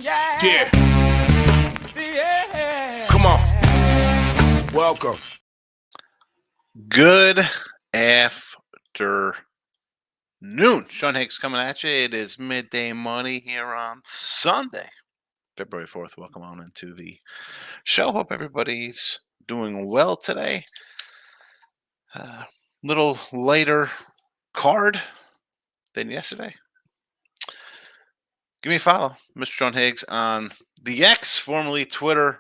Yeah. Come on. Welcome. Good afternoon. Sean Higgs coming at you. It is midday money here on Sunday, February 4th. Welcome on into the show. Hope everybody's doing well today. Little lighter card than yesterday. Give me a follow, Mr. Sean Higgs, on the X, formerly Twitter.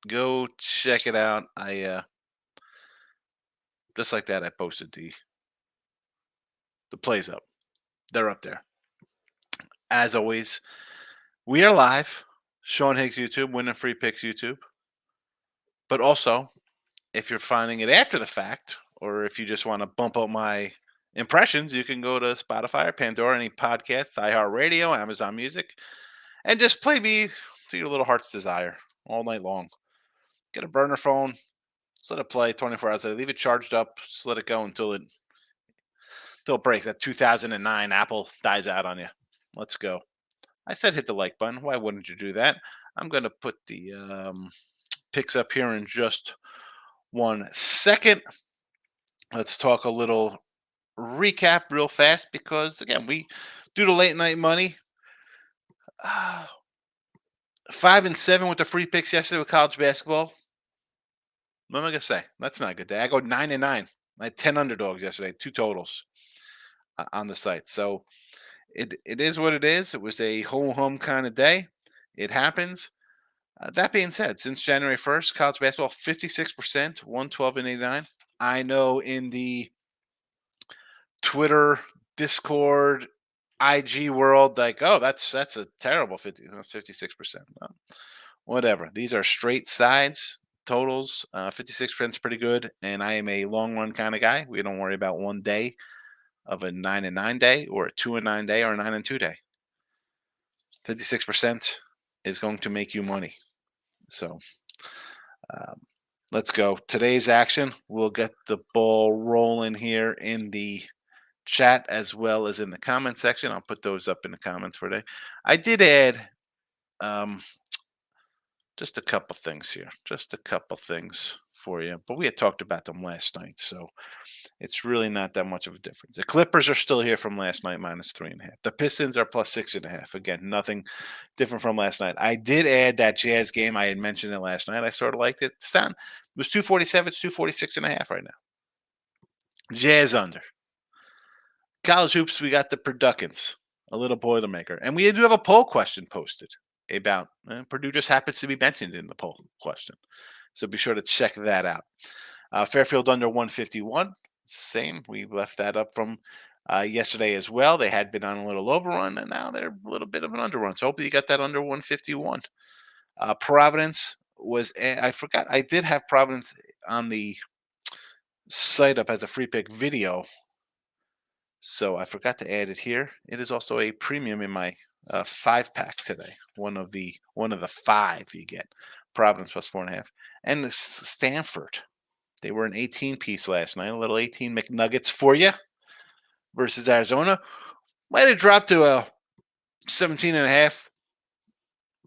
Go check it out. Just like that, I posted the plays up. They're up there. As always, we are live. Sean Higgs YouTube, Winning Free Picks YouTube. But also, if you're finding it after the fact, or if you just want to bump up my impressions, you can go to Spotify or Pandora, any podcasts, iHeartRadio, Amazon Music, and just play me to your little heart's desire all night long. Get a burner phone, just let it play 24 hours a day. Leave it charged up, just let it go until it breaks. That 2009 Apple dies out on you. Let's go. I said hit the like button. Why wouldn't you do that? I'm going to put the picks up here in just 1 second. Let's talk a little recap real fast because, again, we do the late night money. 5-7 with the free picks yesterday with college basketball. What am I going to say? That's not a good day. I go 9-9. I had 10 underdogs yesterday, 2 totals on the site. So it is what it is. It was a ho-hum kind of day. It happens. That being said, since January 1st, college basketball, 56%, 112-89. I know in the Twitter, Discord, IG world, like, oh, that's a terrible 50. That's 56%. Well, whatever. These are straight sides totals. 56% is pretty good, and I am a long run kind of guy. We don't worry about one day of a 9-9 day or a 2-9 day or a 9-2 day. 56% is going to make you money. So let's go. Today's action, we'll get the ball rolling here in the chat as well as in the comment section. I'll put those up in the comments for today. I did add just a couple things here. Just a couple things for you. But we had talked about them last night, so it's really not that much of a difference. The Clippers are still here from last night, -3.5. The Pistons are +6.5. Again, nothing different from last night. I did add that Jazz game. I had mentioned it last night. I sort of liked it. It was 247. It's 246.5 right now. Jazz under. College hoops, we got the Purdueans, a little Boilermaker. And we do have a poll question posted about Purdue just happens to be mentioned in the poll question. So be sure to check that out. Fairfield under 151. Same. We left that up from yesterday as well. They had been on a little overrun, and now they're a little bit of an underrun. So hopefully you got that under 151. Providence was, I forgot, I did have Providence on the site up as a free pick video. So I forgot to add it here. It is also a premium in my 5-pack today. One of the 5 you get. Providence +4.5. And the Stanford. They were an 18-piece last night. A little 18 McNuggets for you versus Arizona. Might have dropped to a 17.5.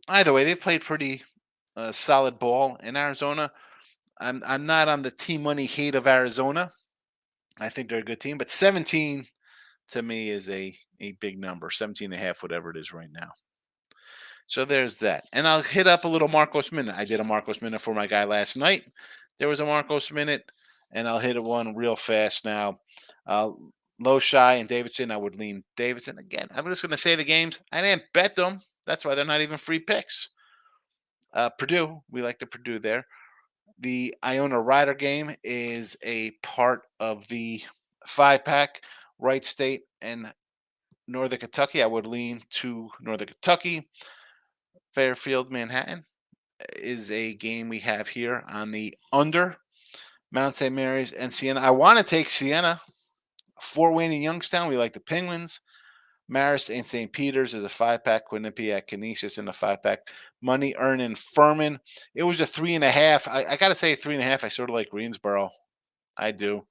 Either way, they played pretty solid ball in Arizona. I'm not on the team money hate of Arizona. I think they're a good team, but 17 to me is a big number. 17.5, whatever it is right now. So there's that. And I'll hit up a little Marcos Minute. I did a Marcos Minute for my guy last night. There was a Marcos Minute, and I'll hit it one real fast now. Loshai and Davidson, I would lean Davidson. Again, I'm just going to say the games. I didn't bet them. That's why they're not even free picks. Purdue, we like the Purdue there. The Iona Rider game is a part of the 5-pack. Wright State and Northern Kentucky, I would lean to Northern Kentucky. Fairfield, Manhattan is a game we have here on the under. Mount St. Mary's and Siena. I want to take Siena. Fort Wayne and Youngstown, we like the Penguins. Marist and St. Peter's is a 5-pack. Quinnipiac, Canisius in a 5-pack. Money earning Furman. It was a 3.5. I got to say 3.5. I sort of like Greensboro. I do.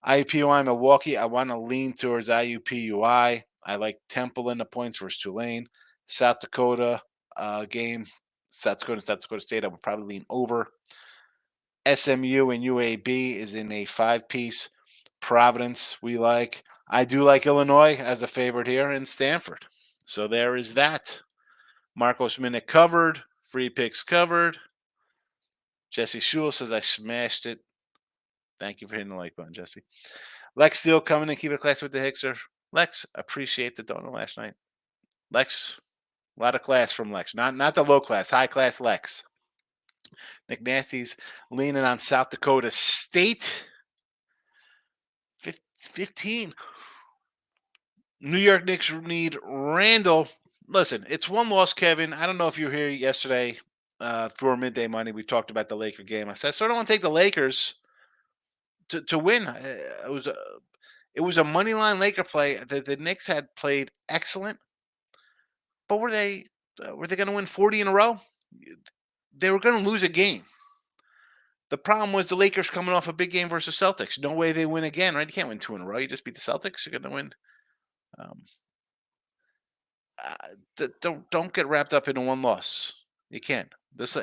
IUPUI Milwaukee. I want to lean towards IUPUI. I like Temple in the points versus Tulane. South Dakota game. South Dakota State. I would probably lean over. SMU and UAB is in a 5-piece. Providence, we like. I do like Illinois as a favorite here, in Stanford. So there is that. Marcos Minute covered. Free picks covered. Jesse Shule says I smashed it. Thank you for hitting the like button, Jesse. Lex Steele coming in, keep it classy with the Hickser. Lex, appreciate the donor last night. Lex, a lot of class from Lex. Not the low class, high class Lex. Nick Nasty's leaning on South Dakota State. 15. New York Knicks need Randall. Listen, it's one loss, Kevin. I don't know if you were here yesterday through our midday money. We talked about the Laker game. I said, I sort of want to take the Lakers to win. It was a money line Laker play. The Knicks had played excellent, but were they going to win 40 in a row? They were going to lose a game. The problem was the Lakers coming off a big game versus Celtics. No way they win again, right? You can't win 2 in a row. You just beat the Celtics. You're going to win. Don't get wrapped up in one loss. You can't.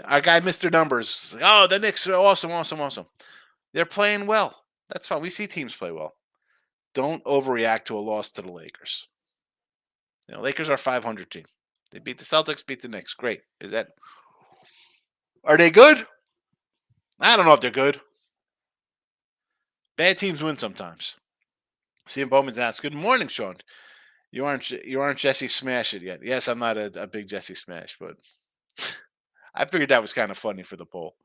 Our guy, Mr. Numbers. Oh, the Knicks are awesome. They're playing well. That's fine. We see teams play well. Don't overreact to a loss to the Lakers. Lakers are a 500 team. They beat the Celtics, beat the Knicks. Great. Are they good? I don't know if they're good. Bad teams win sometimes. Stephen Bowman's asked, good morning, Sean. You aren't Jesse Smash it yet. Yes, I'm not a big Jesse Smash, but I figured that was kind of funny for the poll.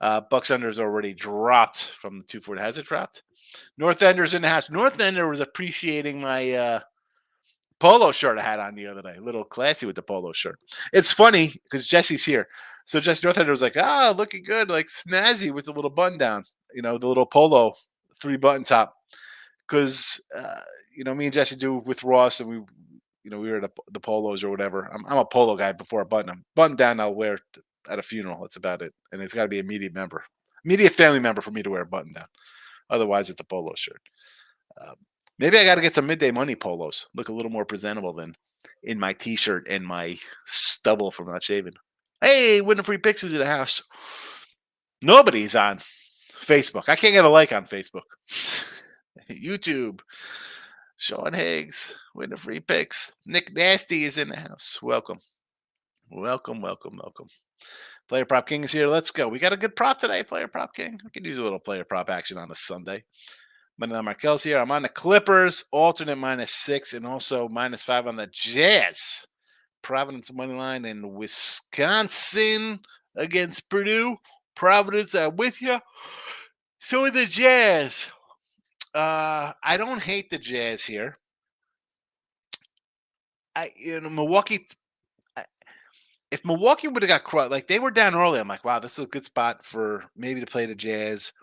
Bucks Under is already dropped from the 240. Has it dropped? North Ender's in the house. North Ender was appreciating my polo shirt I had on the other day. A little classy with the polo shirt. It's funny because Jesse's here. So Jesse North Ender was like, looking good, like snazzy with the little button down. The little polo 3-button top. Because, me and Jesse do with Ross, and we were at the polos or whatever. I'm a polo guy before a button. Button down I'll wear at a funeral. That's about it. And it's got to be immediate family member for me to wear a button down. Otherwise, it's a polo shirt. Maybe I got to get some midday money polos. Look a little more presentable than in my T-shirt and my stubble from not shaving. Hey, winning free picks is in the house. Nobody's on Facebook. I can't get a like on Facebook. YouTube. Sean Higgs, winning free picks. Nick Nasty is in the house. Welcome. Player Prop King is here. Let's go. We got a good prop today, Player Prop King. We can use a little player prop action on a Sunday. Moneyline Markel's here. I'm on the Clippers, alternate -6, and also -5 on the Jazz. Providence moneyline in Wisconsin against Purdue. Providence, I'm with you. So the Jazz. I don't hate the Jazz here. Milwaukee. If Milwaukee would have got crushed, like they were down early, I'm like, wow, this is a good spot for maybe to play the Jazz.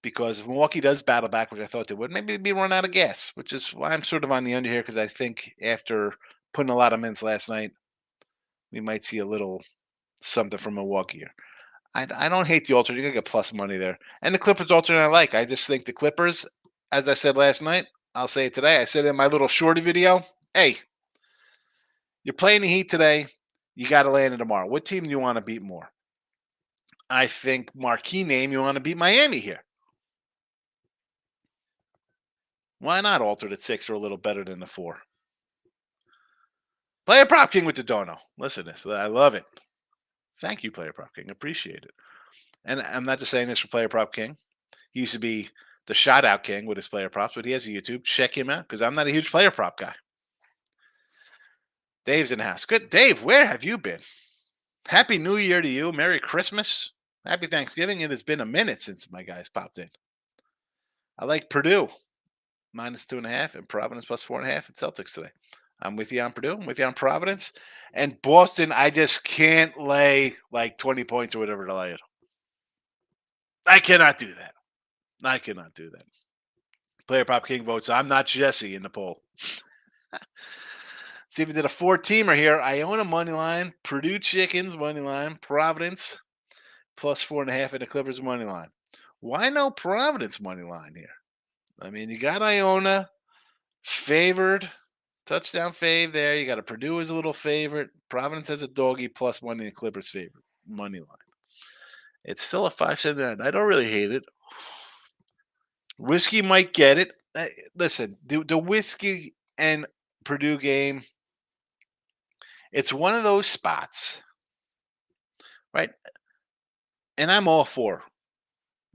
Because if Milwaukee does battle back, which I thought they would, maybe they'd be run out of gas, which is why I'm sort of on the under here, because I think after putting a lot of minutes last night, we might see a little something from Milwaukee here. I don't hate the alternate. You're going to get plus money there. And the Clippers alternate I like. I just think the Clippers, as I said last night, I'll say it today. I said in my little shorty video, hey, you're playing the Heat today. You got to land it tomorrow. What team do you want to beat more? I think marquee name, you want to beat Miami here. Why not alternate 6 or a little better than the 4? Player Prop King with the dono. Listen to this. I love it. Thank you, Player Prop King. Appreciate it. And I'm not just saying this for Player Prop King. He used to be the Shout Out King with his player props, but he has a YouTube. Check him out because I'm not a huge player prop guy. Dave's in the house. Good. Dave, where have you been? Happy New Year to you. Merry Christmas. Happy Thanksgiving. It has been a minute since my guys popped in. I like Purdue. -2.5 and Providence +4.5 at Celtics today. I'm with you on Purdue. I'm with you on Providence. And Boston, I just can't lay like 20 points or whatever to lay it. I cannot do that. Player Prop King votes. I'm not Jesse in the poll. Steven did a 4-teamer here. Iona money line, Purdue Chickens money line, Providence +4.5 and the Clippers money line. Why no Providence money line here? I mean, you got Iona favored Touchdown fave there. You got a Purdue as a little favorite. Providence has a doggy plus money. The Clippers favorite money line. It's still a 5.79. I don't really hate it. Whiskey might get it. Listen, the Whiskey and Purdue game, it's one of those spots, right? And I'm all for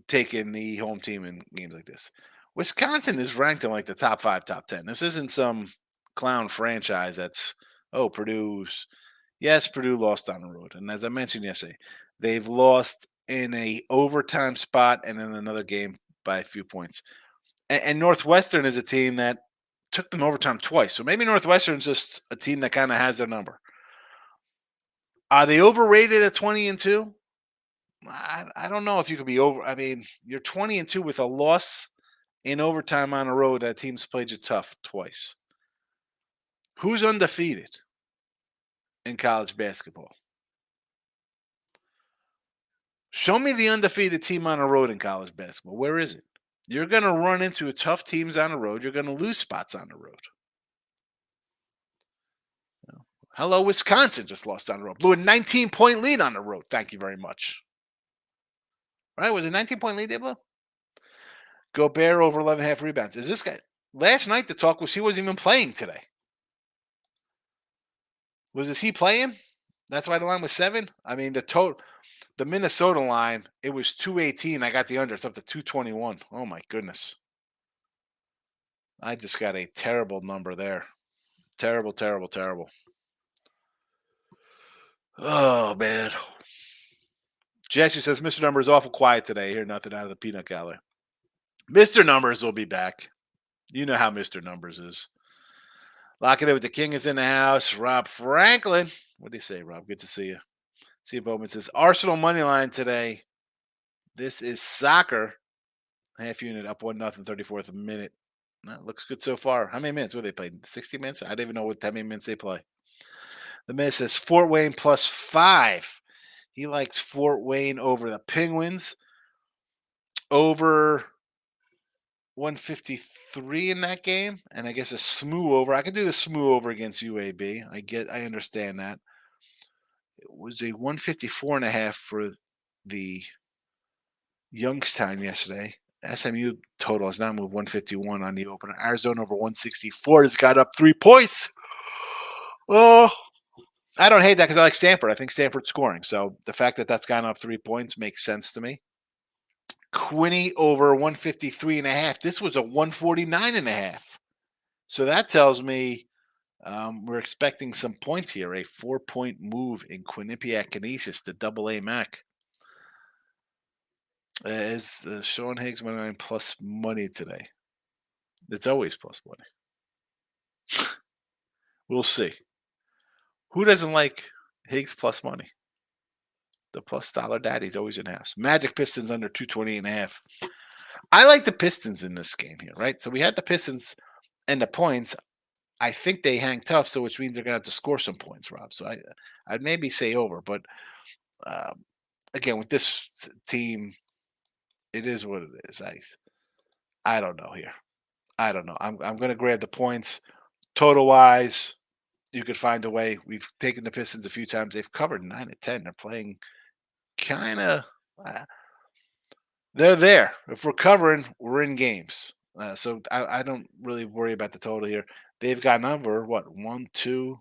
taking the home team in games like this. Wisconsin is ranked in like the top 5, top 10. This isn't some clown franchise that's, oh, Purdue's. Yes, Purdue lost on the road. And as I mentioned yesterday, they've lost in a overtime spot and in another game by a few points. And Northwestern is a team that took them overtime twice. So maybe Northwestern's just a team that kind of has their number. Are they overrated at 20-2? I don't know if you could be over. I mean, you're 20-2 with a loss in overtime on the road. That team's played you tough twice. Who's undefeated in college basketball? Show me the undefeated team on the road in college basketball. Where is it? You're going to run into tough teams on the road. You're going to lose spots on the road. Hello, Wisconsin just lost on the road. Blew a 19-point lead on the road. Thank you very much. Right? Was it a 19-point lead they blew? Gobert over 11.5 rebounds. Is this guy? Last night the talk was he wasn't even playing today. Is he playing? That's why the line was 7. I mean, the Minnesota line, it was 218. I got the under. It's up to 221. Oh my goodness. I just got a terrible number there. Terrible, terrible, terrible. Oh man. Jesse says Mr. Number is awful quiet today. I hear nothing out of the peanut gallery. Mr. Numbers will be back. You know how Mr. Numbers is. Lock it in with the King is in the house. Rob Franklin. What do you say, Rob? Good to see you. See if Bowman says Arsenal money line today. This is soccer. Half unit up 1-0, 34th minute. That looks good so far. How many minutes? What they played? 60 minutes? I don't even know how many minutes they play. The man says Fort Wayne plus 5. He likes Fort Wayne over the Penguins. Over 153 in that game, and I guess a SMU over. I could do the SMU over against UAB. I understand that. It was a 154.5 for the Youngstown yesterday. SMU total has now moved 151 on the opener. Arizona over 164 has got up 3 points. Oh, I don't hate that because I like Stanford. I think Stanford's scoring. So the fact that that's gone up 3 points makes sense to me. Quinney over 153.5. This was a 149.5. So that tells me we're expecting some points here. A 4-point move in Quinnipiac Canisius to AA MAC. Is Sean Higgs money plus money today? It's always plus money. We'll see. Who doesn't like Higgs plus money? The plus dollar daddy's always in house. Magic Pistons under 220.5. I like the Pistons in this game here, right? So we had the Pistons and the points. I think they hang tough, so which means they're gonna have to score some points, Rob. So I'd maybe say over, but again with this team, it is what it is. I don't know here. I don't know. I'm gonna grab the points. Total wise, you could find a way. We've taken the Pistons a few times. They've covered 9 of 10. They're playing kind of. They're there. If we're covering, we're in games. So I don't really worry about the total here. They've gotten over what 1, 2,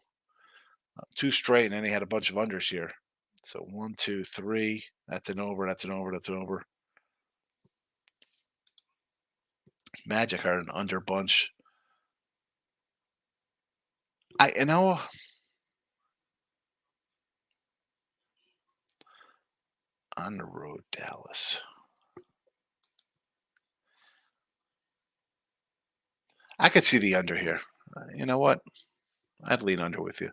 2 straight, and then they had a bunch of unders here. So 1, 2, 3. That's an over. That's an over. That's an over. Magic are an under bunch. I know. On the road, Dallas. I could see the under here. You know what? I'd lean under with you.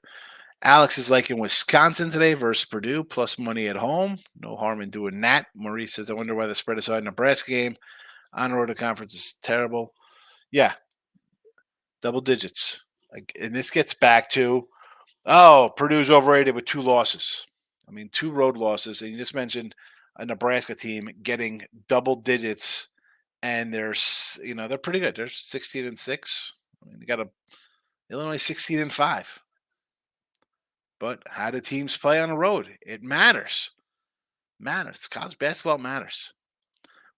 Alex is liking Wisconsin today versus Purdue, plus money at home. No harm in doing that. Maurice says, I wonder why the spread is high in Nebraska game. On the road to conference is terrible. Yeah. Double digits. And this gets back to, Purdue's overrated with 2 losses. I mean, 2 road losses. And you just mentioned a Nebraska team getting double digits, and they're pretty good. They're 16-6. I mean, Illinois 16-5. But how do teams play on the road? It matters. Matters. College basketball matters.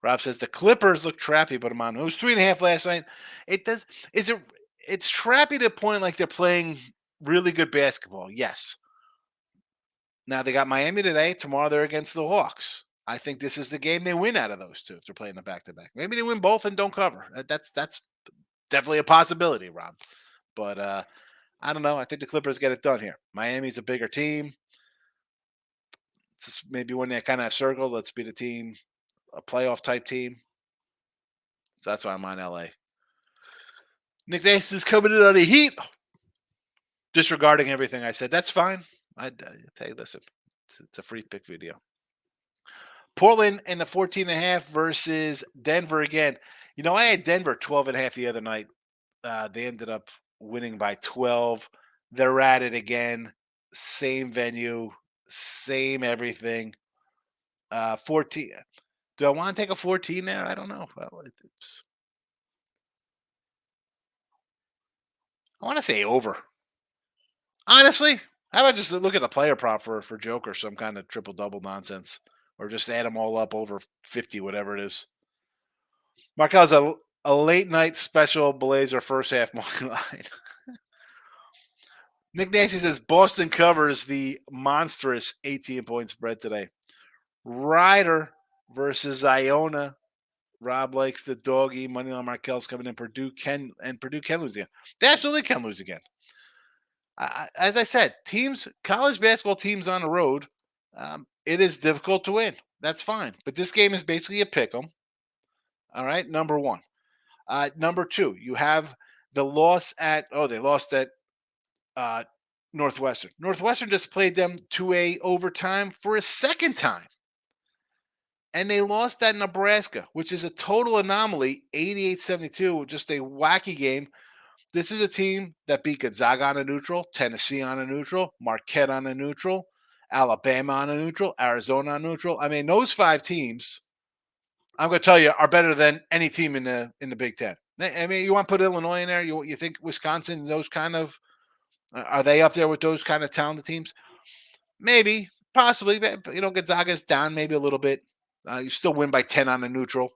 Rob says the Clippers look trappy, but I'm on. It was 3.5 last night. It does. Is it? It's trappy to a point like they're playing really good basketball. Yes. Now they got Miami today. Tomorrow they're against the Hawks. I think this is the game they win out of those two if they're playing a back-to-back. Maybe they win both and don't cover. That's definitely a possibility, Rob. But I don't know. I think the Clippers get it done here. Miami's a bigger team. It's just maybe when they kind of circle, let's be the team, a playoff type team. So that's why I'm on LA. Nick Nace is coming in on the heat. Disregarding everything I said. That's fine. I tell you, listen, it's a free pick video. Portland in the 14.5 versus Denver again. You know, I had Denver 12.5 the other night. They ended up winning by 12. They're at it again. Same venue, same everything. 14. Do I want to take a 14 there? I don't know. Well, I want to say over. Honestly, how about just look at a player prop for Joker, some kind of triple double nonsense, or just add them all up over 50, whatever it is. Markel's a late night special Blazer first half money line. Nick Nancy says Boston covers the monstrous 18-point spread today. Ryder versus Iona. Rob likes the doggy. Moneyline Markel's coming in. Purdue can lose again. They absolutely can lose again. As I said, college basketball teams on the road, it is difficult to win. That's fine. But this game is basically a pick 'em. All right, number one. Number two, you have the loss they lost at Northwestern. Northwestern just played them to a overtime for a second time. And they lost at Nebraska, which is a total anomaly, 88-72, just a wacky game. This is a team that beat Gonzaga on a neutral, Tennessee on a neutral, Marquette on a neutral, Alabama on a neutral, Arizona on a neutral. I mean, those 5 teams, I'm going to tell you, are better than any team in the Big Ten. I mean, you want to put Illinois in there? You think Wisconsin, those kind of, are they up there with those kind of talented teams? Maybe, possibly. But, Gonzaga's down maybe a little bit. You still win by 10 on a neutral.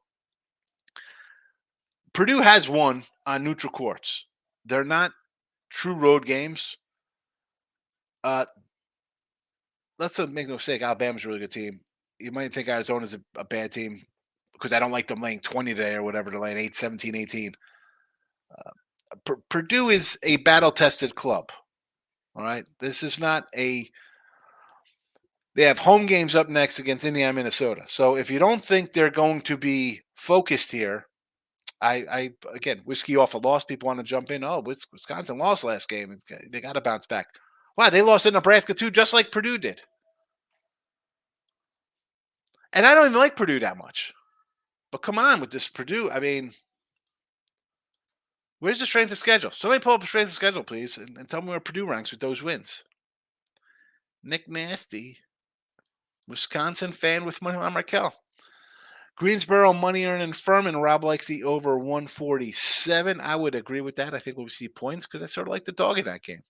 Purdue has won on neutral courts. They're not true road games. Let's make no mistake. Alabama's a really good team. You might think Arizona's a bad team because I don't like them laying 20 today or whatever. They're laying 8, 17, 18. Purdue is a battle-tested club. All right? This is not a – they have home games up next against Indiana, Minnesota. So if you don't think they're going to be focused here, again, whiskey off a loss. People want to jump in. Oh, Wisconsin lost last game. They got to bounce back. Wow, they lost in Nebraska too, just like Purdue did. And I don't even like Purdue that much. But come on with this Purdue. I mean, where's the strength of schedule? Somebody pull up the strength of schedule, please, and tell me where Purdue ranks with those wins. Nick Nasty, Wisconsin fan with money on Markel. Greensboro, money earning Furman. Rob likes the over 147. I would agree with that. I think we'll see points because I sort of like the dog in that game.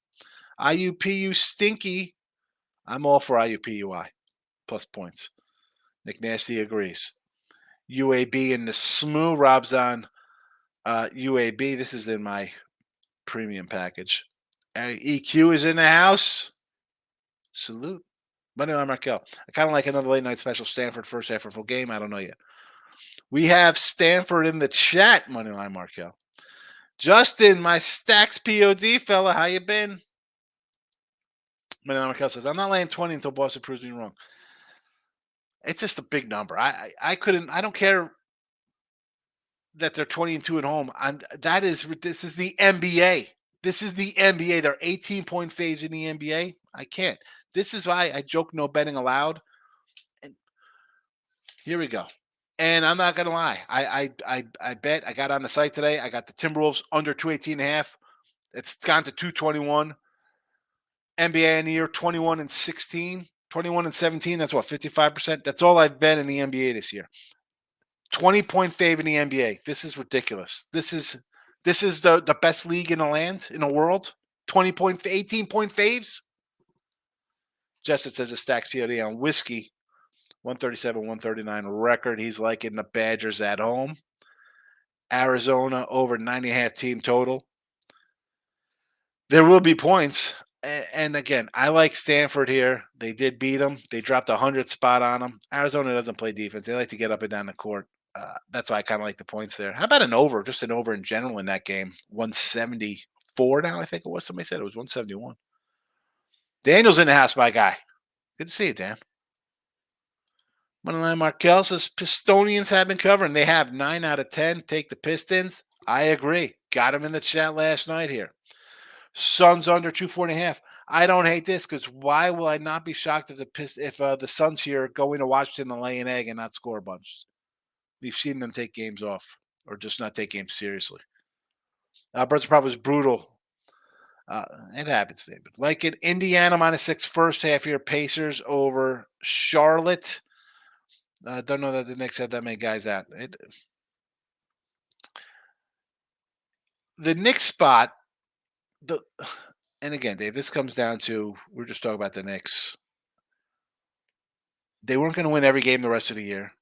IUPU stinky. I'm all for IUPUI plus points. Nick Nasty agrees. UAB in the SMU. Rob's on UAB. This is in my premium package. EQ is in the house. Salute. Money on Markel. I kind of like another late night special. Stanford first half for full game. I don't know yet. We have Stanford in the chat, Moneyline Markel. Justin, my Stacks POD fella, how you been? Moneyline Markel says, I'm not laying 20 until Boston proves me wrong. It's just a big number. I don't care that they're 20-2 at home. This is the NBA. This is the NBA. They're 18-point faves in the NBA. I can't. This is why I joke no betting allowed. And here we go. And I'm not gonna lie. I bet I got on the site today. I got the Timberwolves under 218.5. It's gone to 221. NBA in the year 21-16, 21-17. That's what 55%. That's all I've bet in the NBA this year. 20-point fave in the NBA. This is ridiculous. This This is the best league in the land, in the world. 18-point faves. Justin says the stacks POD on whiskey. 137, 139 record. He's liking the Badgers at home. Arizona over 90.5 team total. There will be points. And again, I like Stanford here. They did beat them. They dropped a 100 spot on them. Arizona doesn't play defense. They like to get up and down the court. That's why I kind of like the points there. How about an over? Just an over in general in that game. 174 now, I think it was. Somebody said it was 171. Daniel's in the house, my guy. Good to see you, Dan. Moneyline Markel says Pistonians have been covering. They have 9 out of 10. Take the Pistons. I agree. Got him in the chat last night here. Suns under 240.5. I don't hate this because why will I not be shocked if the Suns here going to Washington and lay an egg and not score a bunch? We've seen them take games off or just not take games seriously. Brother Prop was brutal. It happens, David. Like it, Indiana -6 first half here. Pacers over Charlotte. Don't know that the Knicks have that many guys out. The Knicks spot, and again, Dave, this comes down to we're just talking about the Knicks. They weren't going to win every game the rest of the year.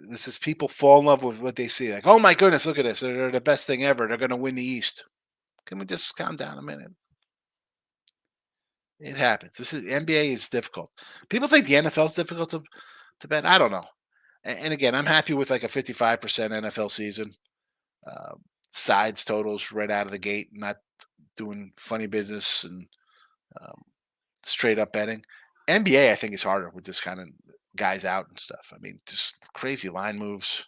This is people fall in love with what they see. Like, oh my goodness, look at this. They're the best thing ever. They're going to win the East. Can we just calm down a minute? It happens. NBA is difficult. People think the NFL is difficult to bet. I don't know. And again, I'm happy with like a 55% NFL season. Sides totals right out of the gate, not doing funny business and straight up betting. NBA, I think, is harder with this kind of guys out and stuff. I mean, just crazy line moves.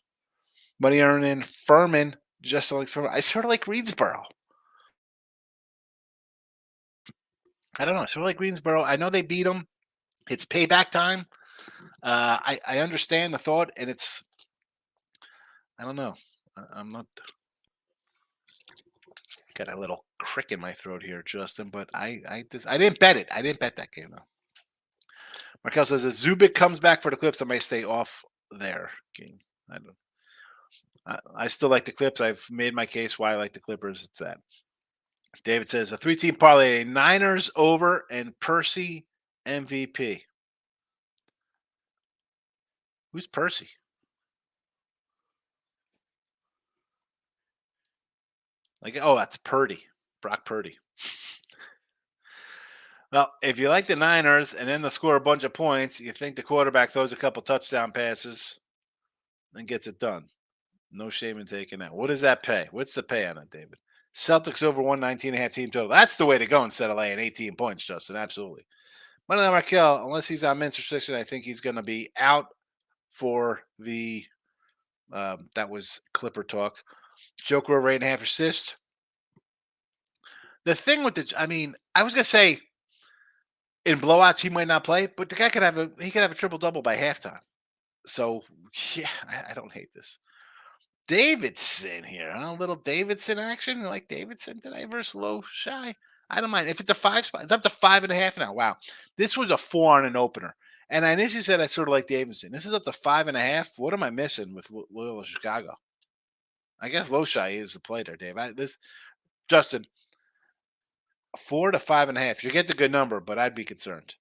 Money earning Furman, just like Furman. I sort of like Greensboro. I don't know. I sort of like Greensboro. I know they beat them. It's payback time. I understand the thought, and it's. I don't know. I'm not. Got a little crick in my throat here, Justin. But I didn't bet it. I didn't bet that game though. Markel says if Zubik comes back for the Clips, I may stay off their game. I still like the Clips. I've made my case why I like the Clippers. It's that. David says a 3-team parlay: Niners over and Percy MVP. Who's Percy? Like, oh, that's Purdy, Brock Purdy. Well, if you like the Niners and then they score a bunch of points, you think the quarterback throws a couple touchdown passes and gets it done. No shame in taking that. What does that pay? What's the pay on it, David? Celtics over 119.5 team total. That's the way to go instead of laying 18 points, Justin. Absolutely. Money Markel, unless he's on men's restriction, I think he's going to be out for the that was Clipper talk. Joker over 8.5 assists. The thing with I was going to say in blowouts he might not play, but the guy could have a triple double by halftime. So yeah, I don't hate this. Davidson here, huh? A little Davidson action. You like Davidson today versus Low Shy? I don't mind. If it's a 5 spot, it's up to 5.5 now. Wow. This was a 4 on an opener. And I initially said I sort of like Davidson. This is up to 5.5. What am I missing with Loyola Chicago? I guess Low Shy is the play there, Dave. Justin, 4 to 5.5. You get a good number, but I'd be concerned.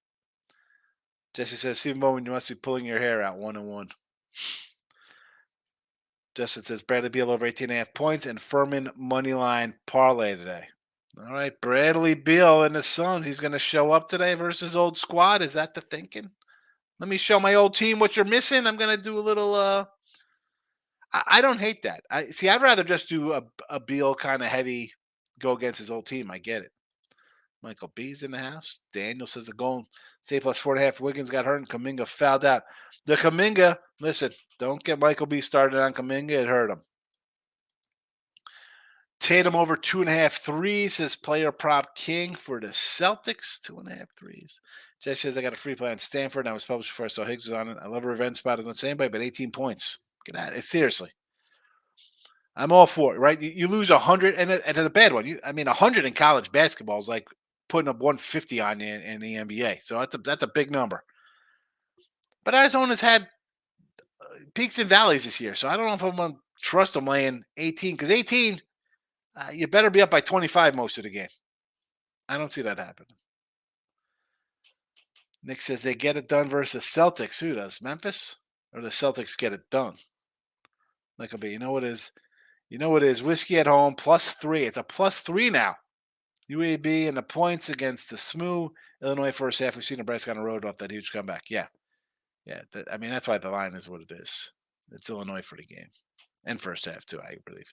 Jesse says, Stephen Bowman, you must be pulling your hair out 1-1. Justin says Bradley Beal over 18.5 points and Furman money line parlay today. All right, Bradley Beal and the Suns. He's going to show up today versus old squad. Is that the thinking? Let me show my old team what you're missing. I'm going to do a little. I don't hate that. I'd rather just do a Beal kind of heavy go against his old team. I get it. Michael B's in the house. Daniel says the goal. Stay plus 4.5. Wiggins got hurt and Kuminga fouled out. The Kuminga, listen, don't get Michael B started on Kuminga. It hurt him. Tatum over 2.5 threes, says player prop king for the Celtics. 2.5 threes. Jesse says I got a free play on Stanford. And I was published before I saw Higgs was on it. I love a revenge spot. I don't say anybody, but 18 points. Get at it. Seriously. I'm all for it, right? You lose 100, and it's a bad one. 100 in college basketball is like putting up 150 on you in the NBA. So that's a big number. But Arizona's had peaks and valleys this year. So I don't know if I'm going to trust them laying 18, because 18 You better be up by 25 most of the game. I don't see that happening. Nick says they get it done versus Celtics. Who does? Memphis? Or the Celtics get it done? Like a bit. You know what is? You know what is? Whiskey at home +3. It's a +3 now. UAB and the points against the SMU. Illinois first half. We've seen Nebraska on the road off that huge comeback. Yeah. Yeah. I mean, that's why the line is what it is. It's Illinois for the game. And first half, too, I believe.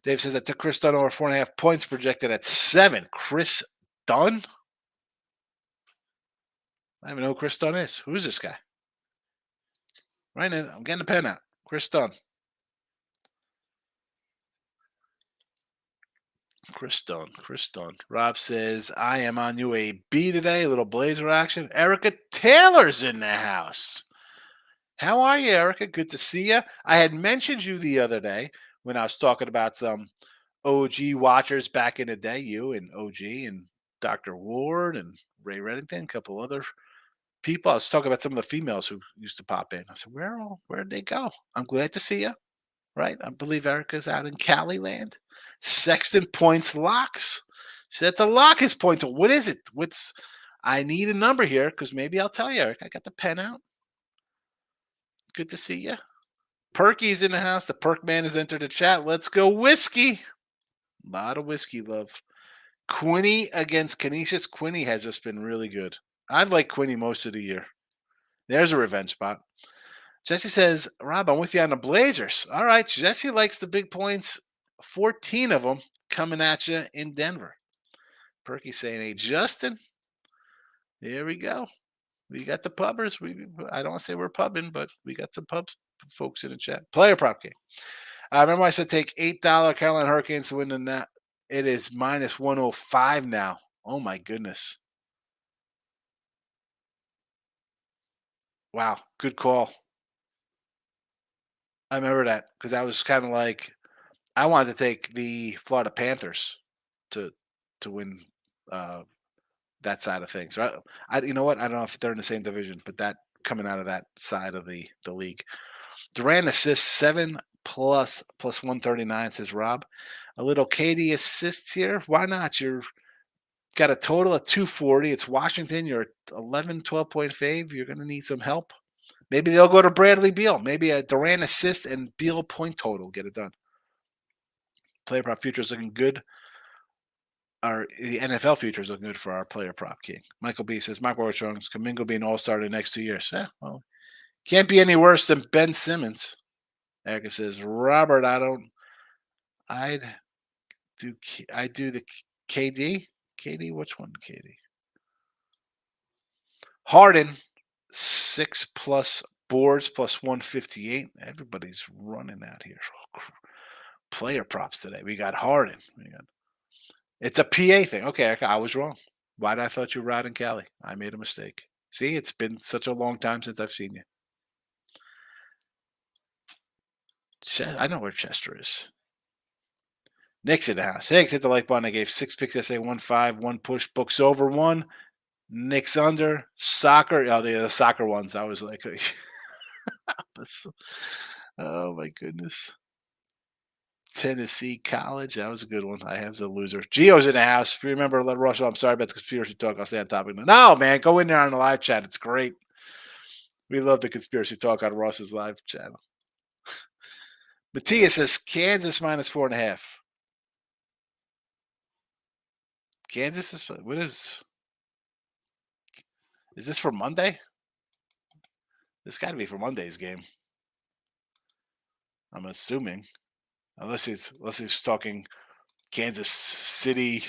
Dave says that took Chris Dunn over 4.5 points, projected at 7. Chris Dunn? I don't even know who Chris Dunn is. Who's this guy? Right now, I'm getting the pen out. Chris Dunn. Chris Dunn. Chris Dunn. Rob says, I am on UAB today. A little Blazer action. Erica Taylor's in the house. How are you, Erica? Good to see you. I had mentioned you the other day when I was talking about some OG watchers back in the day, you and OG and Dr. Ward and Ray Reddington, a couple other people. I was talking about some of the females who used to pop in. I said, where'd they go? I'm glad to see you. Right? I believe Erica's out in Cali land. Sexton points locks. So that's a lock his point to. What is it? I need a number here because maybe I'll tell you, Eric. I got the pen out. Good to see you. Perky's in the house. The Perk man has entered the chat. Let's go whiskey. A lot of whiskey love. Quinny against Canisius. Quinny has just been really good. I've liked Quinny most of the year. There's a revenge spot. Jesse says, Rob, I'm with you on the Blazers. All right. Jesse likes the big points. 14 of them coming at you in Denver. Perky saying, hey, Justin. There we go. We got the pubbers. I don't want to say we're pubbing, but we got some pub folks in the chat. Player prop game. Remember I said take $8 Carolina Hurricanes to win the net. It is -105 now. Oh, my goodness. Wow. Good call. I remember that because I was kind of like, I wanted to take the Florida Panthers to win that side of things. So you know what? I don't know if they're in the same division, but that coming out of that side of the league. Durant assists 7 plus 139, says Rob. A little KD assists here. Why not? You're got a total of 240. It's Washington. You're 11, 12-point fave. You're going to need some help. Maybe they'll go to Bradley Beal. Maybe a Durant assist and Beal point total. Get it done. Player prop futures looking good. The NFL futures looking good for our player prop king. Michael B says, Mark Armstrong's Kamingo be an all-star the next 2 years. Well, can't be any worse than Ben Simmons. Erica says, Robert, I'd do the KD. KD, which one? KD. Harden, 6 plus boards plus 158. Everybody's running out here. Player props today. We got Harden. It's a PA thing. Okay, I was wrong. Why did I thought you were out in Cali? I made a mistake. See, it's been such a long time since I've seen you. I know where Chester is. Nick's in the house. Higgs hit the like button. I gave 6 picks. SA 1-5, 1 push. Books over 1. Nick's under. Soccer. Oh, the soccer ones. I was like, oh my goodness. Tennessee College. That was a good one. I have a loser. Gio's in the house. If you remember, Russell, I'm sorry about the conspiracy talk. I'll stay on topic. No, man. Go in there on the live chat. It's great. We love the conspiracy talk on Ross's live channel. Matthias says Kansas -4.5. Kansas is what is this for Monday? This got to be for Monday's game. I'm assuming, unless he's talking Kansas City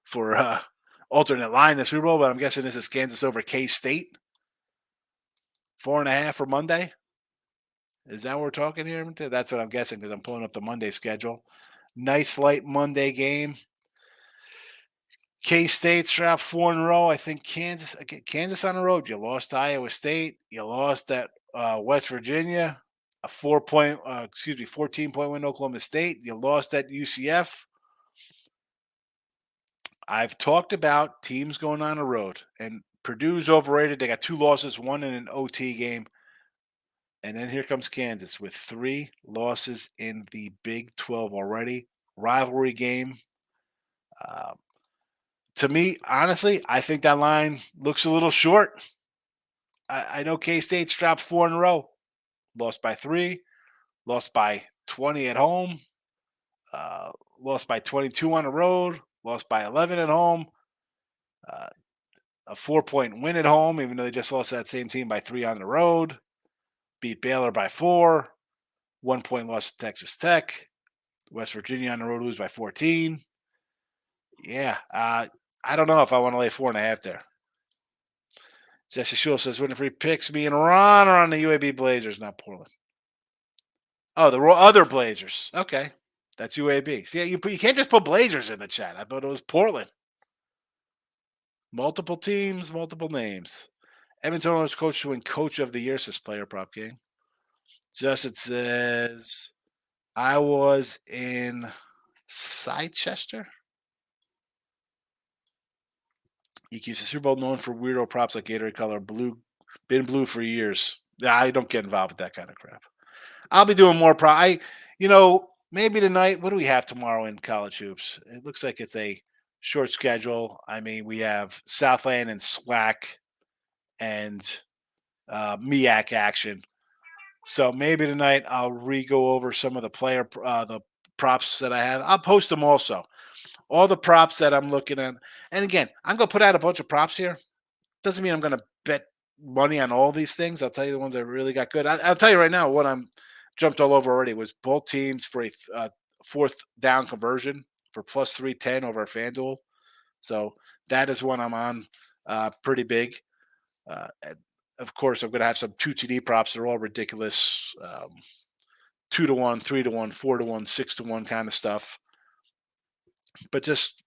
for alternate line in the Super Bowl. But I'm guessing this is Kansas over K-State. 4.5 for Monday. Is that what we're talking here? That's what I'm guessing because I'm pulling up the Monday schedule. Nice light Monday game. K-State's dropped 4 in a row. I think Kansas on the road. You lost to Iowa State. You lost at West Virginia. A 14-point win to Oklahoma State. You lost at UCF. I've talked about teams going on the road, and Purdue's overrated. They got 2 losses, 1 in an OT game. And then here comes Kansas with 3 losses in the Big 12 already. rivalry game. Uh, to me, honestly, I think that line looks a little short. I know K-State's dropped 4 in a row, lost by 3, lost by 20 at home, uh, lost by 22 on the road, lost by 11 at home, uh, a 4-point win at home, even though they just lost that same team by 3 on the road, beat Baylor by 4, 1-point loss to Texas Tech, West Virginia on the road lose by 14. Yeah, I don't know if I want to lay 4.5 there. Jesse Shule says Winfrey picks me and Ron are on the UAB Blazers, not Portland. Oh, the other Blazers. Okay, that's UAB. See, you can't just put Blazers in the chat. I thought it was Portland. Multiple teams, multiple names. Edmonton Oilers coach to win Coach of the Year, says Player Prop King. Justin says, I was in Sidechester. EQ says, Super Bowl known for weirdo props like Gatorade color, blue, been blue for years. I don't get involved with that kind of crap. I'll be doing more maybe tonight. What do we have tomorrow in college hoops? It looks like it's a short schedule. I mean, we have Southland and SWAC and MEAC action. So maybe tonight I'll go over some of the the props that I have. I'll post them also. All the props that I'm looking at. And again, I'm going to put out a bunch of props here. Doesn't mean I'm going to bet money on all these things. I'll tell you the ones that really got good. I'll tell you right now what I'm jumped all over already was both teams for a fourth down conversion for plus 310 over FanDuel. So that is one I'm on pretty big. Of course, I'm going to have some 2 TD props. They're all ridiculous. 2-1, 3-1, 4-1, 6-1 kind of stuff. But just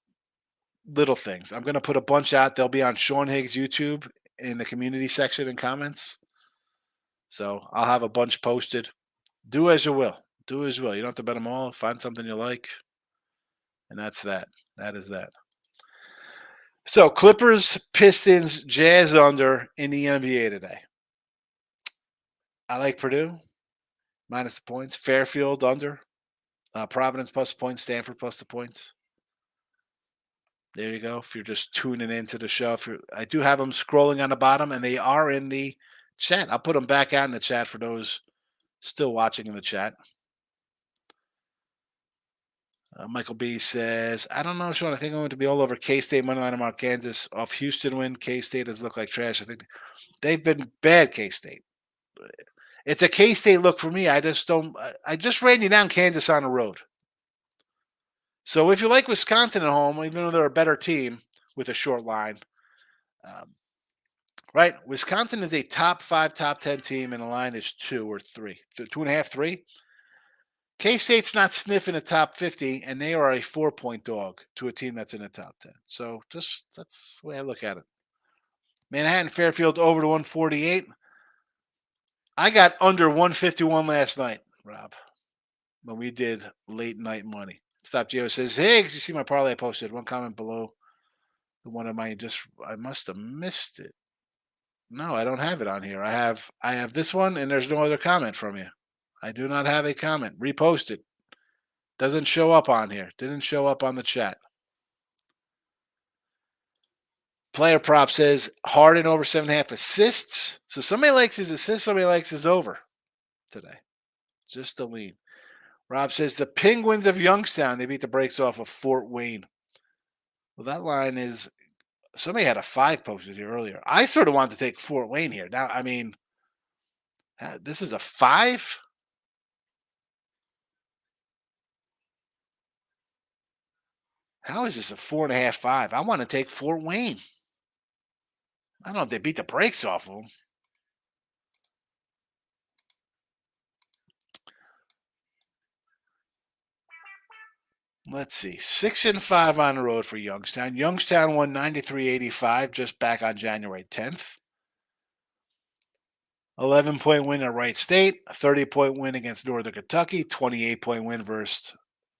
little things. I'm going to put a bunch out. They'll be on Sean Higgs' YouTube in the community section and comments. So I'll have a bunch posted. Do as you will. Do as you will. You don't have to bet them all. Find something you like. And that's that. That is that. So Clippers, Pistons, Jazz under in the NBA today. I like Purdue, minus the points. Fairfield under. Providence plus the points. Stanford plus the points. There you go. If you're just tuning into the show, I do have them scrolling on the bottom, and they are in the chat. I'll put them back out in the chat for those still watching in the chat. Michael B says, I don't know, Sean. I think I'm going to be all over K-State money line of Kansas off Houston win. K-State has looked like trash. I think they've been bad, K-State. It's a K-State look for me. I just ran you down Kansas on the road. So if you like Wisconsin at home, even though they're a better team with a short line, right? Wisconsin is a top 5, top 10 team, and the line is 2 or 3, 2.5, 3. K-State's not sniffing a top 50, and they are a 4-point dog to a team that's in the top 10. So that's the way I look at it. Manhattan Fairfield over to 148. I got under 151 last night, Rob, when we did late night money. Stop Geo says, Higgs, you see my parlay I posted. One comment below the one of mine. I must have missed it. No, I don't have it on here. I have this one, and there's no other comment from you. I do not have a comment. Repost it. Doesn't show up on here. Didn't show up on the chat. Player prop says Harden over 7.5 assists. So somebody likes his assists, somebody likes his over today. Just a lean. Rob says the Penguins of Youngstown, they beat the brakes off of Fort Wayne. Well, that line is, somebody had a 5 posted here earlier. I sort of wanted to take Fort Wayne here. Now, I mean, this is a 5? How is this a 4.5, 5? I want to take Fort Wayne. I don't know if they beat the brakes off of them. Let's see. 6-5 on the road for Youngstown. Youngstown won 93-85 just back on January 10th. 11-point win at Wright State. 30-point win against Northern Kentucky. 28-point win versus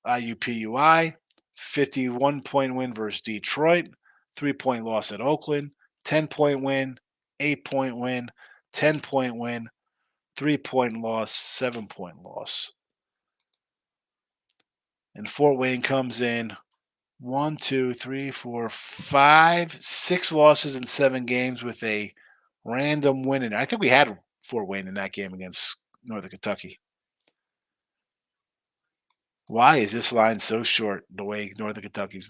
IUPUI. 51-point win versus Detroit. 3-point loss at Oakland. 10-point win. 8-point win. 10-point win. 3-point loss. 7-point loss. And Fort Wayne comes in 1, 2, 3, 4, 5, 6 losses in 7 games with a random win. And I think we had Fort Wayne in that game against Northern Kentucky. Why is this line so short the way Northern Kentucky's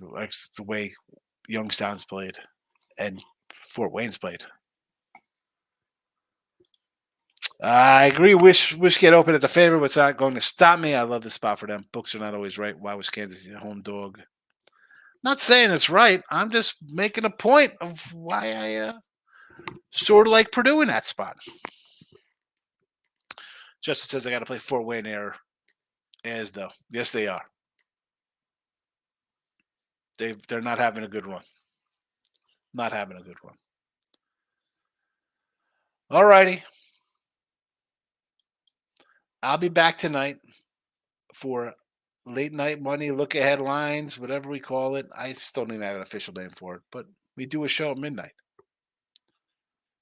the way Youngstown's played and Fort Wayne's played? I agree. Wish get open at the favorite, but it's not going to stop me. I love the spot for them. Books are not always right. Why was Kansas City a home dog? Not saying it's right. I'm just making a point of why I sort of like Purdue in that spot. Justin says I got to play Fort Wayne there. As though, yes, they are. They're not having a good run. Not having a good run. All righty. I'll be back tonight for late night money, look ahead lines, whatever we call it. I still don't even have an official name for it, but we do a show at midnight.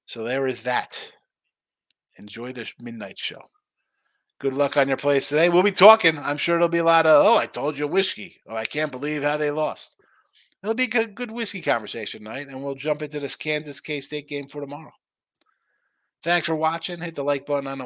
So there is that. Enjoy the midnight show. Good luck on your plays today. We'll be talking. I'm sure there'll be a lot of, I told you whiskey. Oh, I can't believe how they lost. It'll be a good whiskey conversation tonight, and we'll jump into this Kansas K-State game for tomorrow. Thanks for watching. Hit the like button on the way.